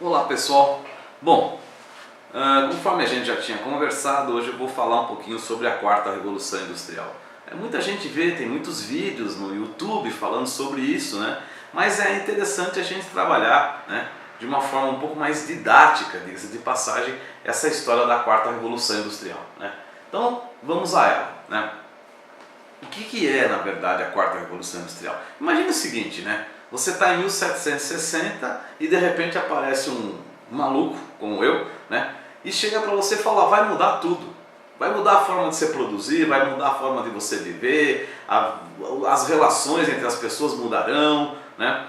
Olá pessoal, bom, conforme a gente já tinha conversado, hoje eu vou falar um pouquinho sobre a quarta revolução industrial. Muita gente vê, tem muitos vídeos no YouTube falando sobre isso, né? Mas é interessante a gente trabalhar, né, de uma forma um pouco mais didática, diga-se de passagem, essa história da quarta revolução industrial, né? Então vamos a ela, né? O que é na verdade a quarta revolução industrial? Imagina o seguinte, né? Você está em 1760 e de repente aparece um maluco como eu, né? E chega para você falar, vai mudar tudo. Vai mudar a forma de você produzir, vai mudar a forma de você viver, as relações entre as pessoas mudarão, né?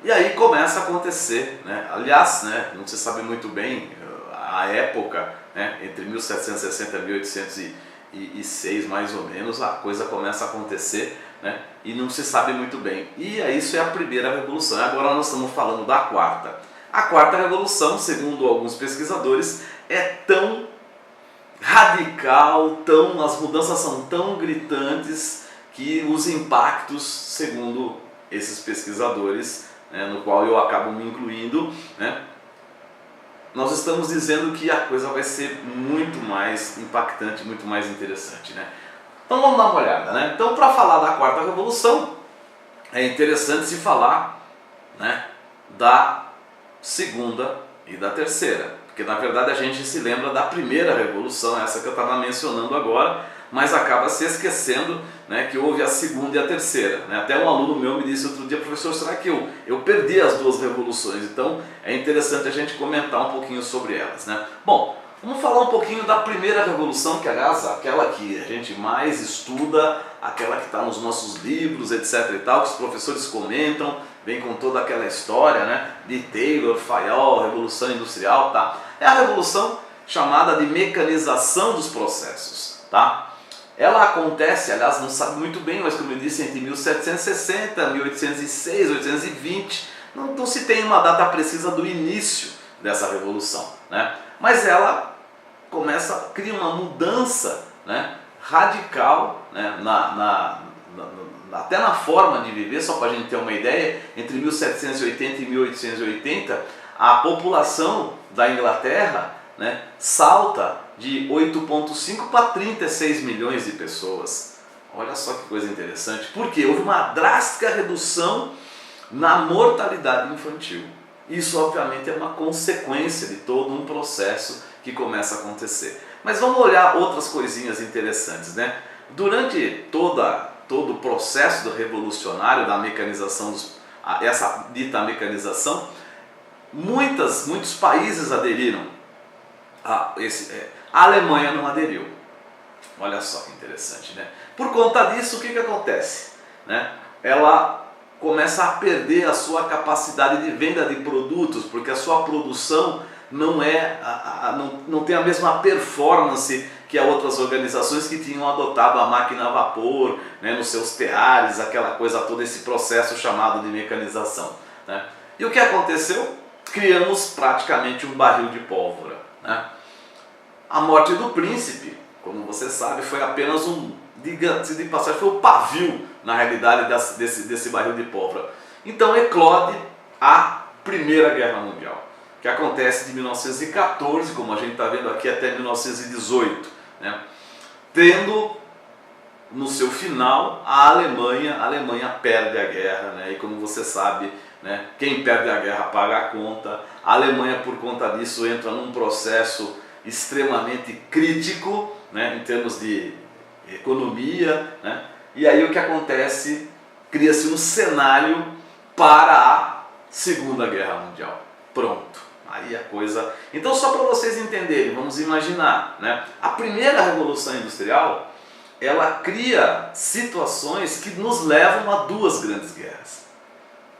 E aí começa a acontecer, né? Aliás, né, não se sabe muito bem a época, né, entre 1760 e 1806 mais ou menos, a coisa começa a acontecer, né, e não se sabe muito bem. E isso é a primeira revolução. Agora nós estamos falando da quarta. A quarta revolução, segundo alguns pesquisadores, é tão radical, as mudanças são tão gritantes que os impactos, segundo esses pesquisadores, né, no qual eu acabo me incluindo, né, nós estamos dizendo que a coisa vai ser muito mais impactante, muito mais interessante, né? Então vamos dar uma olhada, né? Então, para falar da quarta revolução, é interessante se falar, né, da segunda e da terceira, porque na verdade a gente se lembra da primeira revolução, essa que eu estava mencionando agora, mas acaba se esquecendo, né, que houve a segunda e a terceira, né? Até um aluno meu me disse outro dia, professor, será que eu perdi as duas revoluções? Então é interessante a gente comentar um pouquinho sobre elas, né? Bom, vamos falar um pouquinho da primeira revolução, que aliás, aquela que a gente mais estuda, aquela que está nos nossos livros, etc e tal, que os professores comentam, vem com toda aquela história, né, de Taylor, Fayol, Revolução Industrial, tá? É a revolução chamada de mecanização dos processos, tá? Ela acontece, aliás, não sabe muito bem, mas como eu disse, entre 1760, 1806, 1820, não se tem uma data precisa do início dessa revolução, né? Mas ela cria uma mudança, né, radical, né, até na forma de viver. Só para a gente ter uma ideia, entre 1780 e 1880, a população da Inglaterra, né, salta de 8,5 para 36 milhões de pessoas. Olha só que coisa interessante, porque houve uma drástica redução na mortalidade infantil. Isso obviamente é uma consequência de todo um processo que começa a acontecer. Mas vamos olhar outras coisinhas interessantes, né? Durante todo o processo do revolucionário da mecanização, essa dita mecanização, muitos países aderiram a a Alemanha não aderiu. Olha só que interessante, né? Por conta disso, o que acontece, né? Ela começa a perder a sua capacidade de venda de produtos, porque a sua produção não tem a mesma performance que as outras organizações que tinham adotado a máquina a vapor, né, nos seus teares, aquela coisa toda, esse processo chamado de mecanização, né? E o que aconteceu? Criamos praticamente um barril de pólvora, né? A morte do príncipe, como você sabe, foi apenas diga-se de passagem, foi o pavio, na realidade, desse barril de pólvora. Então eclode a Primeira Guerra Mundial, que acontece de 1914, como a gente está vendo aqui, até 1918, né? Tendo no seu final a Alemanha perde a guerra, né? E como você sabe, né, quem perde a guerra paga a conta. A Alemanha, por conta disso, entra num processo extremamente crítico, né, em termos de economia, né? E aí o que acontece? Cria-se um cenário para a Segunda Guerra Mundial. Pronto, aí a coisa... Então, só para vocês entenderem, vamos imaginar, né? A primeira revolução industrial, ela cria situações que nos levam a duas grandes guerras.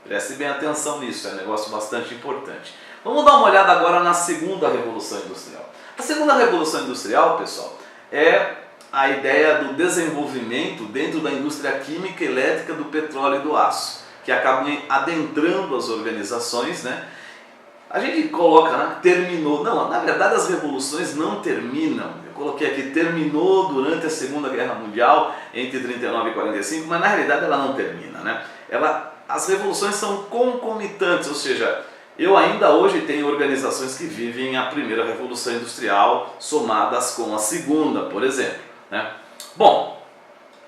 Preste bem atenção nisso, é um negócio bastante importante. Vamos dar uma olhada agora na segunda revolução industrial. A segunda revolução industrial, pessoal, é a ideia do desenvolvimento dentro da indústria química, elétrica, do petróleo e do aço, que acabam adentrando as organizações, né? A gente coloca, né, terminou. Não, na verdade as revoluções não terminam. Eu coloquei aqui, terminou durante a Segunda Guerra Mundial, entre 39 e 45, mas na realidade ela não termina, né? As revoluções são concomitantes, ou seja, Eu ainda hoje tenho organizações que vivem a primeira revolução industrial somadas com a segunda, por exemplo, né? Bom,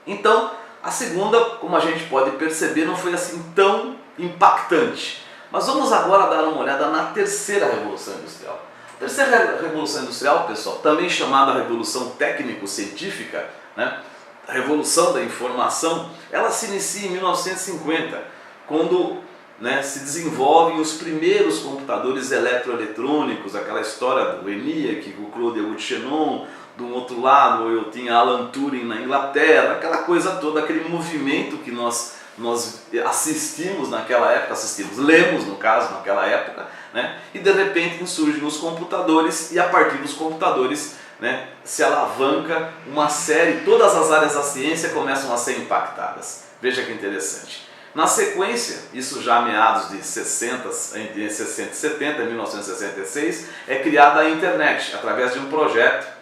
então a segunda, como a gente pode perceber, não foi assim tão impactante. Mas vamos agora dar uma olhada na terceira revolução industrial. A terceira revolução industrial, pessoal, também chamada revolução técnico-científica, né? A revolução da informação, ela se inicia em 1950, quando, né, se desenvolvem os primeiros computadores eletroeletrônicos, aquela história do ENIAC, o Claude Auchinleck. Do outro lado eu tinha Alan Turing na Inglaterra, aquela coisa toda, aquele movimento que nós assistimos naquela época, lemos no caso naquela época, né? E de repente surgem os computadores e a partir dos computadores, né, se alavanca uma série, todas as áreas da ciência começam a ser impactadas. Veja que interessante. Na sequência, isso já meados de 60 e 70, em 1966, é criada a internet através de um projeto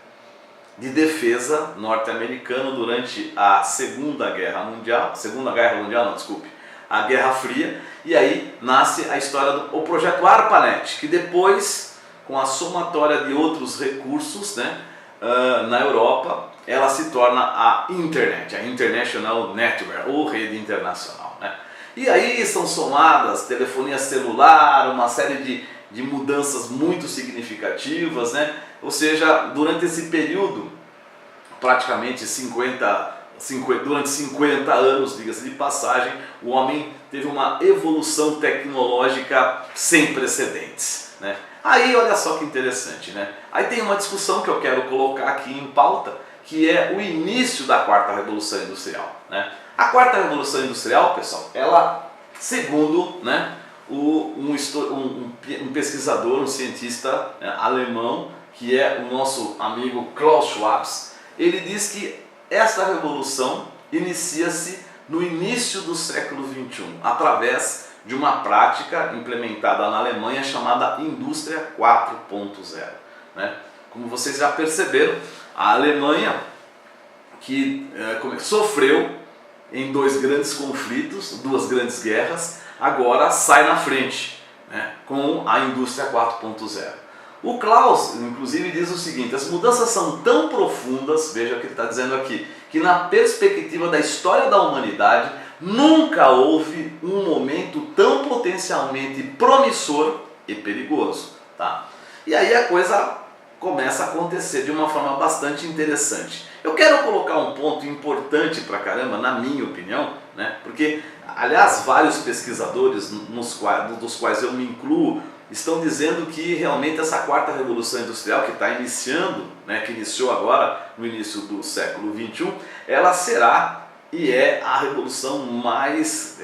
de defesa norte-americano durante a a Guerra Fria, e aí nasce a história do projeto ARPANET, que depois, com a somatória de outros recursos, né, na Europa, ela se torna a Internet, a International Network, ou rede internacional, né? E aí são somadas telefonia celular, uma série de mudanças muito significativas, né? Ou seja, durante esse período, praticamente durante 50 anos, diga-se de passagem, o homem teve uma evolução tecnológica sem precedentes, né? Aí olha só que interessante, né? Aí tem uma discussão que eu quero colocar aqui em pauta, que é o início da quarta revolução industrial, né? A quarta revolução industrial, pessoal, ela, segundo, né, um pesquisador, um cientista, né, alemão, que é o nosso amigo Klaus Schwab, ele diz que esta revolução inicia-se no início do século XXI, através de uma prática implementada na Alemanha chamada Indústria 4.0, né? Como vocês já perceberam, a Alemanha, que sofreu em dois grandes conflitos, duas grandes guerras, agora sai na frente, né, com a Indústria 4.0. O Klaus, inclusive, diz o seguinte: as mudanças são tão profundas, veja o que ele está dizendo aqui, que na perspectiva da história da humanidade, nunca houve um momento tão potencialmente promissor e perigoso, tá? E aí a coisa começa a acontecer de uma forma bastante interessante. Eu quero colocar um ponto importante pra caramba, na minha opinião, né? Porque, aliás, vários pesquisadores, dos quais eu me incluo, estão dizendo que realmente essa quarta revolução industrial que está iniciando, né, que iniciou agora no início do século XXI, ela será e é a revolução mais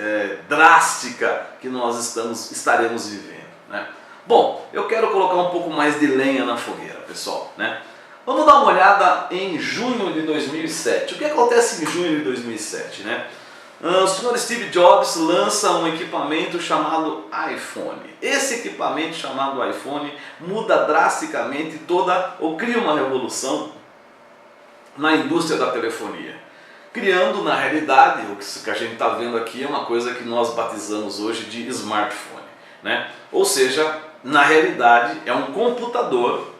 drástica que nós estaremos vivendo, né? Bom, eu quero colocar um pouco mais de lenha na fogueira, pessoal, né? Vamos dar uma olhada em junho de 2007. O que acontece em junho de 2007, né? O senhor Steve Jobs lança um equipamento chamado iPhone. Esse equipamento chamado iPhone muda drasticamente ou cria uma revolução na indústria da telefonia, criando na realidade, o que a gente está vendo aqui é uma coisa que nós batizamos hoje de smartphone, né? Ou seja, na realidade é um computador,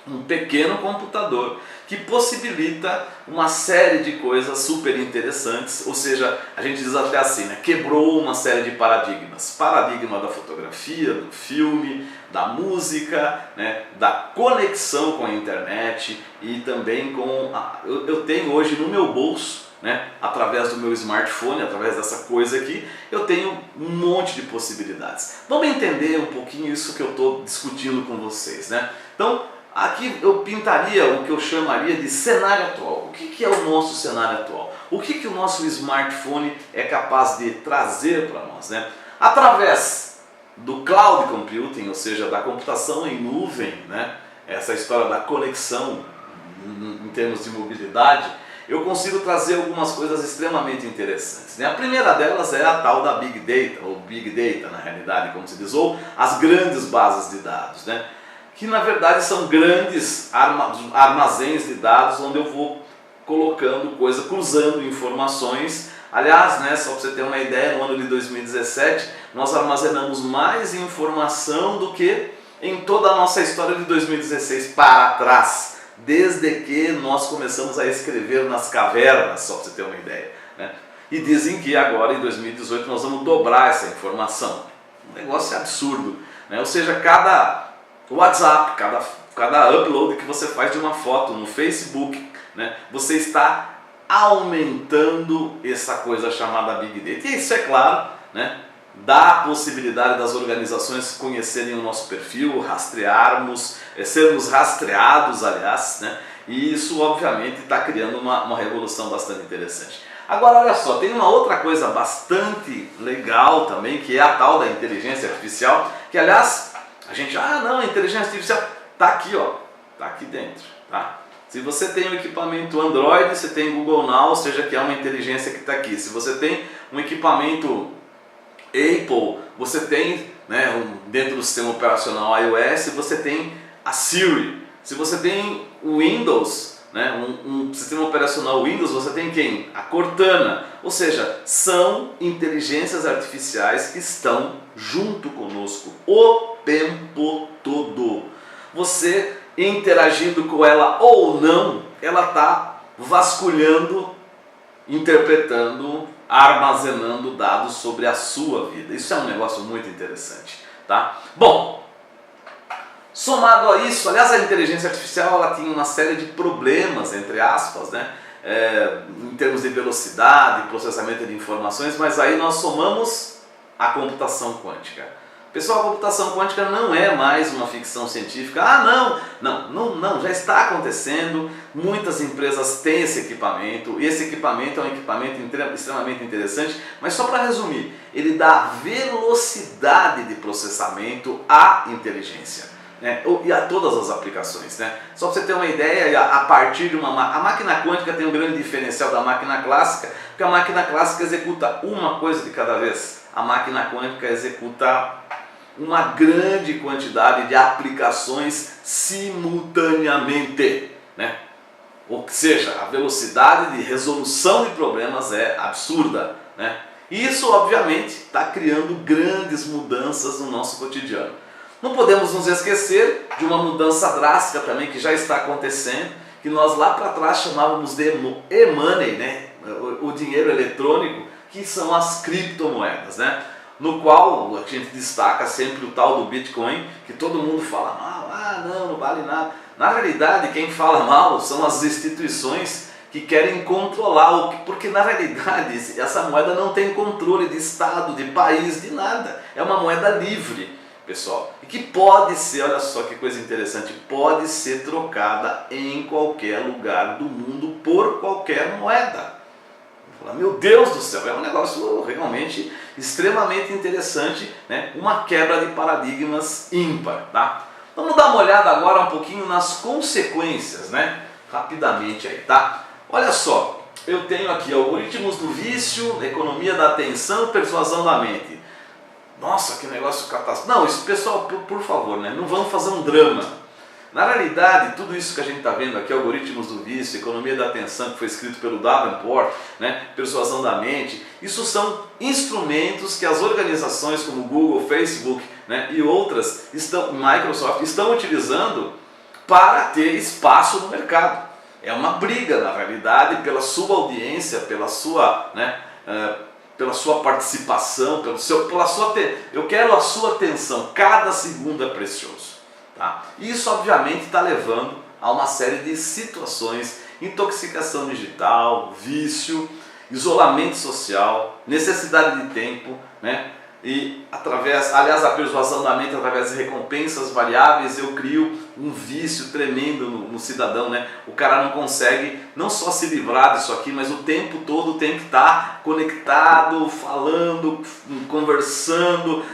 um pequeno computador que possibilita uma série de coisas super interessantes. Ou seja, a gente diz até assim, né? Quebrou uma série de paradigmas. Paradigma da fotografia, do filme, da música, né? Da conexão com a internet e também com... Eu tenho hoje no meu bolso, né? Através do meu smartphone, através dessa coisa aqui, eu tenho um monte de possibilidades. Vamos entender um pouquinho isso que eu estou discutindo com vocês, né? Então, aqui eu pintaria o que eu chamaria de cenário atual. O que é o nosso cenário atual? O que o nosso smartphone é capaz de trazer para nós, né? Através do cloud computing, ou seja, da computação em nuvem, né? Essa história da conexão em termos de mobilidade, eu consigo trazer algumas coisas extremamente interessantes, né? A primeira delas é a tal da Big Data, ou Big Data na realidade, como se diz, ou as grandes bases de dados, né? Que na verdade são grandes armazéns de dados onde eu vou colocando coisa, cruzando informações. Aliás, né, só para você ter uma ideia, no ano de 2017 nós armazenamos mais informação do que em toda a nossa história de 2016 para trás, desde que nós começamos a escrever nas cavernas, só para você ter uma ideia, né? E dizem que agora em 2018 nós vamos dobrar essa informação. Um negócio absurdo, né? Ou seja, cada WhatsApp, cada upload que você faz de uma foto no Facebook, né, você está aumentando essa coisa chamada Big Data. E isso, é claro, né, dá a possibilidade das organizações conhecerem o nosso perfil, rastrearmos, sermos rastreados, aliás, né, e isso obviamente está criando uma revolução bastante interessante. Agora olha só, tem uma outra coisa bastante legal também, que é a tal da inteligência artificial, que aliás, a gente, não, a inteligência artificial está aqui, ó, está aqui dentro, tá? Se você tem um equipamento Android, você tem Google Now, ou seja, que é uma inteligência que está aqui. Se você tem um equipamento Apple, você tem, né, dentro do sistema operacional iOS, você tem a Siri. Se você tem o Windows, né, um sistema operacional Windows, você tem quem? A Cortana. Ou seja, são inteligências artificiais que estão junto conosco o tempo todo. Você interagindo com ela ou não, ela está vasculhando, interpretando, armazenando dados sobre a sua vida. Isso é um negócio muito interessante, tá? Bom, somado a isso, aliás, a inteligência artificial ela tinha uma série de problemas, entre aspas, né? Em termos de velocidade, processamento de informações, mas aí nós somamos a computação quântica. Pessoal, a computação quântica não é mais uma ficção científica. Não, já está acontecendo. Muitas empresas têm esse equipamento, e esse equipamento é um equipamento extremamente interessante, mas só para resumir, ele dá velocidade de processamento à inteligência, né? E a todas as aplicações, né? Só para você ter uma ideia, a partir de a máquina quântica tem um grande diferencial da máquina clássica, porque a máquina clássica executa uma coisa de cada vez. A máquina quântica executa uma grande quantidade de aplicações simultaneamente, né? Ou seja, a velocidade de resolução de problemas é absurda, né? E isso obviamente está criando grandes mudanças no nosso cotidiano. Não podemos nos esquecer de uma mudança drástica também que já está acontecendo, que nós lá para trás chamávamos de e-money, né? O dinheiro eletrônico, que são as criptomoedas, né? No qual a gente destaca sempre o tal do Bitcoin, que todo mundo fala mal, não vale nada. Na realidade, quem fala mal são as instituições que querem controlar, porque na realidade essa moeda não tem controle de Estado, de país, de nada. É uma moeda livre, pessoal, e que pode ser, olha só que coisa interessante, pode ser trocada em qualquer lugar do mundo por qualquer moeda. Meu Deus do céu, é um negócio realmente extremamente interessante, né? Uma quebra de paradigmas ímpar, tá? Vamos dar uma olhada agora um pouquinho nas consequências, né? Rapidamente aí, tá? Olha só, eu tenho aqui algoritmos do vício, economia da atenção, persuasão da mente. Nossa, que negócio catastrófico. Não, isso, pessoal, por favor, né? Não vamos fazer um drama. Na realidade, tudo isso que a gente está vendo aqui, algoritmos do vício, economia da atenção, que foi escrito pelo Davenport, né, persuasão da mente, isso são instrumentos que as organizações como Google, Facebook, né, e outras, Microsoft, estão utilizando para ter espaço no mercado. É uma briga, na realidade, pela sua audiência, pela sua, né, pela sua participação, eu quero a sua atenção, cada segundo é precioso. Tá? Isso obviamente está levando a uma série de situações, intoxicação digital, vício, isolamento social, necessidade de tempo, né? E aliás, a persuasão da mente através de recompensas variáveis, eu crio um vício tremendo no cidadão, né? O cara não consegue não só se livrar disso aqui, mas o tempo todo tem que estar conectado, falando, conversando,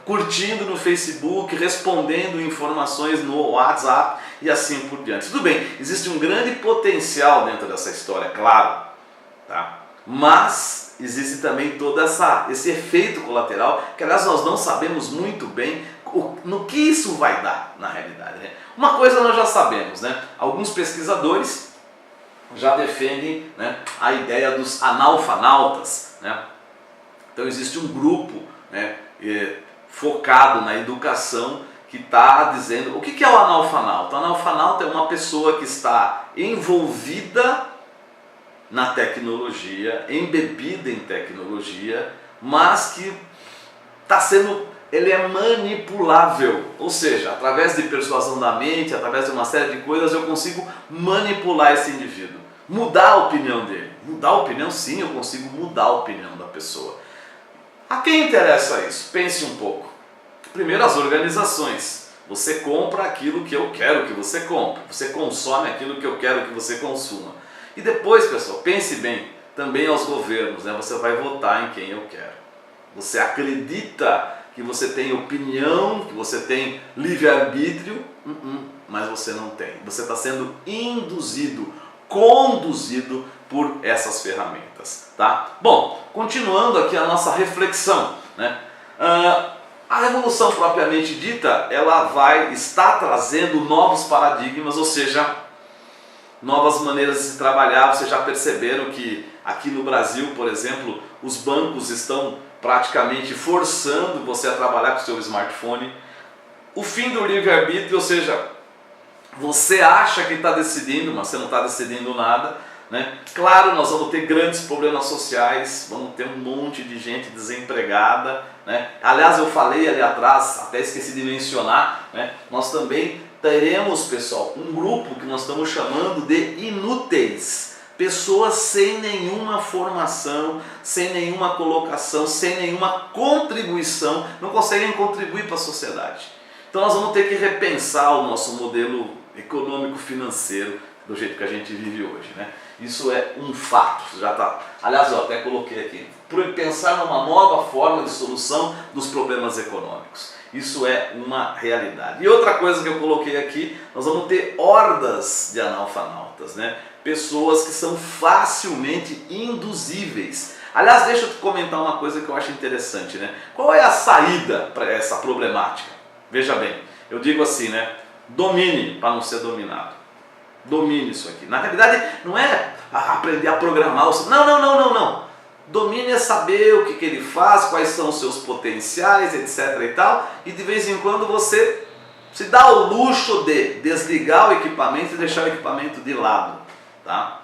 curtindo no Facebook, respondendo informações no WhatsApp e assim por diante. Tudo bem, existe um grande potencial dentro dessa história, claro, tá? Mas existe também todo esse efeito colateral, que aliás nós não sabemos muito bem no que isso vai dar na realidade, né? Uma coisa nós já sabemos, né? Alguns pesquisadores já defendem, né, a ideia dos analfanautas, né? Então existe um grupo né, focado na educação, que está dizendo o que é o analfanalto. O analfanalto é uma pessoa que está envolvida na tecnologia, embebida em tecnologia, mas que ele é manipulável, ou seja, através de persuasão da mente, através de uma série de coisas, eu consigo manipular esse indivíduo, mudar a opinião dele. Mudar a opinião, sim, eu consigo mudar a opinião da pessoa. A quem interessa isso? Pense um pouco. Primeiro, as organizações. Você compra aquilo que eu quero que você compre, você consome aquilo que eu quero que você consuma. E depois, pessoal, pense bem, também aos governos, né? Você vai votar em quem eu quero. Você acredita que você tem opinião, que você tem livre-arbítrio, mas você não tem. Você está sendo induzido, conduzido por essas ferramentas, tá? Bom, continuando aqui a nossa reflexão, né? A revolução propriamente dita, ela vai estar trazendo novos paradigmas, ou seja, novas maneiras de se trabalhar. Vocês já perceberam que aqui no Brasil, por exemplo, os bancos estão praticamente forçando você a trabalhar com o seu smartphone. O fim do livre-arbítrio, ou seja, você acha que está decidindo, mas você não está decidindo nada, né? Claro, nós vamos ter grandes problemas sociais, vamos ter um monte de gente desempregada, né? Aliás, eu falei ali atrás, até esqueci de mencionar, né? Nós também teremos, pessoal, um grupo que nós estamos chamando de inúteis. Pessoas sem nenhuma formação, sem nenhuma colocação, sem nenhuma contribuição, não conseguem contribuir para a sociedade. Então nós vamos ter que repensar o nosso modelo econômico-financeiro do jeito que a gente vive hoje, né? Isso é um fato, já tá. Aliás, eu até coloquei aqui, pensar numa nova forma de solução dos problemas econômicos. Isso é uma realidade. E outra coisa que eu coloquei aqui, nós vamos ter hordas de analfanautas, né? Pessoas que são facilmente induzíveis. Aliás, deixa eu te comentar uma coisa que eu acho interessante, né? Qual é a saída para essa problemática? Veja bem, eu digo assim, né? Domine para não ser dominado. Domine isso aqui. Na realidade, não é aprender a programar. Não. Domine é saber o que ele faz, quais são os seus potenciais, etc. e tal. E de vez em quando você se dá o luxo de desligar o equipamento e deixar o equipamento de lado, tá?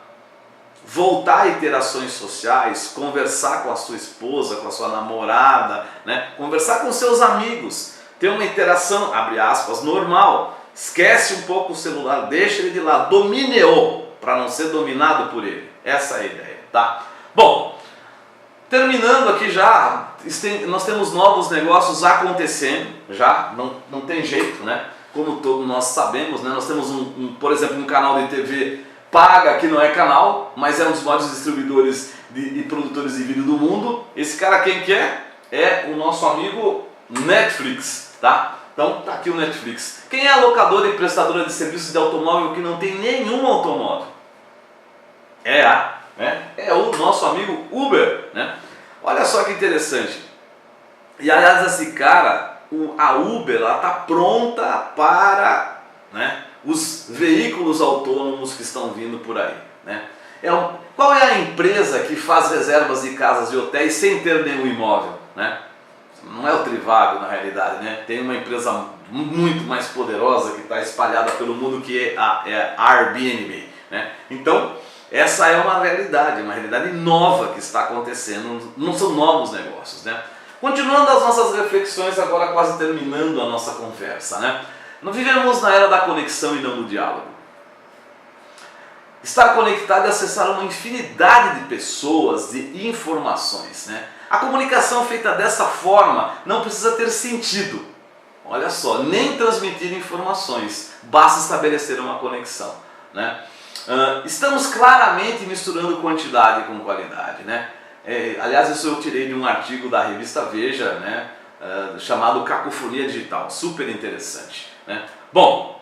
Voltar a interações sociais, conversar com a sua esposa, com a sua namorada, né? Conversar com seus amigos, ter uma interação, abre aspas, normal. Esquece um pouco o celular, deixa ele de lado, domine-o, para não ser dominado por ele. Essa é a ideia, tá? Bom, terminando aqui já, nós temos novos negócios acontecendo, já, não tem jeito, né? Como todos nós sabemos, né? Nós temos, por exemplo, um canal de TV paga, que não é canal, mas é um dos maiores distribuidores e produtores de vídeo do mundo. Esse cara quem que é? É o nosso amigo Netflix, tá? Então tá aqui o Netflix. Quem é a locadora e prestadora de serviços de automóvel que não tem nenhum automóvel? É o nosso amigo Uber, né? Olha só que interessante. E aliás, esse cara, a Uber, ela está pronta para, né, os veículos autônomos que estão vindo por aí, né? Qual é a empresa que faz reservas de casas e hotéis sem ter nenhum imóvel, né? Não é o Trivago na realidade, né? Tem uma empresa muito mais poderosa que está espalhada pelo mundo, que é a Airbnb, né? Então, essa é uma realidade nova que está acontecendo, não são novos negócios, né? Continuando as nossas reflexões, agora quase terminando a nossa conversa, né? Nós vivemos na era da conexão e não do diálogo. Estar conectado é acessar uma infinidade de pessoas, de informações, né? A comunicação feita dessa forma não precisa ter sentido. Olha só, nem transmitir informações, basta estabelecer uma conexão, né? Estamos claramente misturando quantidade com qualidade, né? Aliás, isso eu tirei de um artigo da revista Veja, né? Chamado Cacofonia Digital, super interessante, né? Bom,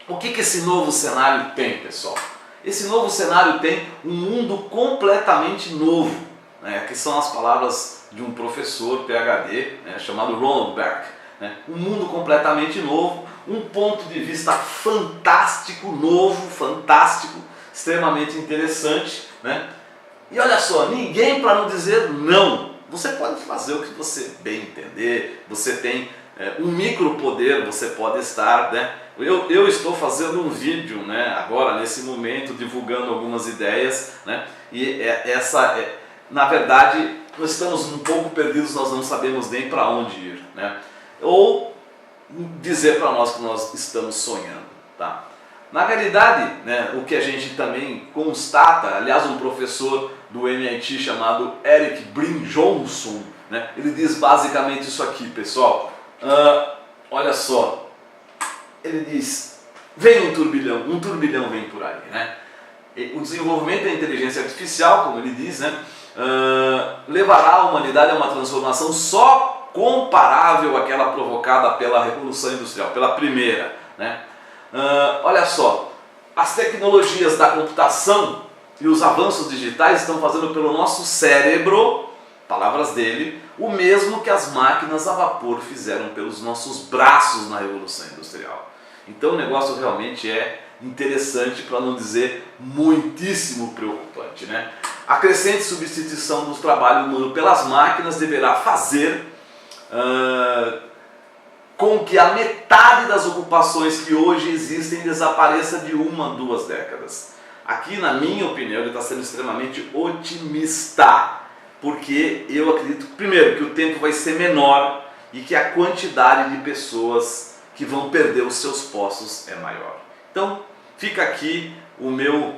o que esse novo cenário tem, pessoal? Esse novo cenário tem um mundo completamente novo, né? Que são as palavras de um professor PhD, né, chamado Ronald Berg, né? Um mundo completamente novo, um ponto de vista fantástico, novo, fantástico, extremamente interessante, né? E olha só, ninguém para não dizer não, você pode fazer o que você bem entender, você tem um micropoder, você pode estar, né? Eu estou fazendo um vídeo, né, agora nesse momento, divulgando algumas ideias, né, e na verdade nós estamos um pouco perdidos, nós não sabemos nem para onde ir, né? Ou dizer para nós que nós estamos sonhando, tá? Na realidade, né, o que a gente também constata, aliás, um professor do MIT chamado Eric Bryn-Johnson, né, ele diz basicamente isso aqui, pessoal. Olha só, ele diz, vem um turbilhão vem por aí, né? O desenvolvimento da inteligência artificial, como ele diz, né, levará a humanidade a uma transformação só comparável àquela provocada pela Revolução Industrial, pela primeira, né? Olha só, as tecnologias da computação e os avanços digitais estão fazendo pelo nosso cérebro, palavras dele, o mesmo que as máquinas a vapor fizeram pelos nossos braços na Revolução Industrial. Então o negócio realmente é interessante, para não dizer muitíssimo preocupante, né? A crescente substituição do trabalho humano pelas máquinas deverá fazer com que a metade das ocupações que hoje existem desapareça de 1 a 2 décadas. Aqui, na minha opinião, ele está sendo extremamente otimista, porque eu acredito, primeiro, que o tempo vai ser menor e que a quantidade de pessoas que vão perder os seus postos é maior. Então, fica aqui o meu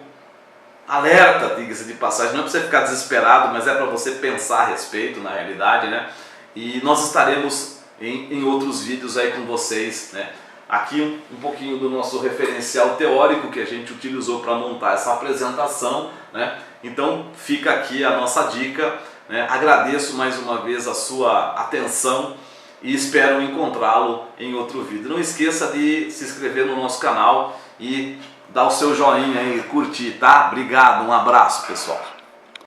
alerta, diga-se de passagem, não é para você ficar desesperado, mas é para você pensar a respeito, na realidade, né? E nós estaremos em outros vídeos aí com vocês, né? Aqui um pouquinho do nosso referencial teórico que a gente utilizou para montar essa apresentação, né? Então fica aqui a nossa dica, né? Agradeço mais uma vez a sua atenção e espero encontrá-lo em outro vídeo. Não esqueça de se inscrever no nosso canal e dar o seu joinha aí, curtir, tá? Obrigado, um abraço, pessoal.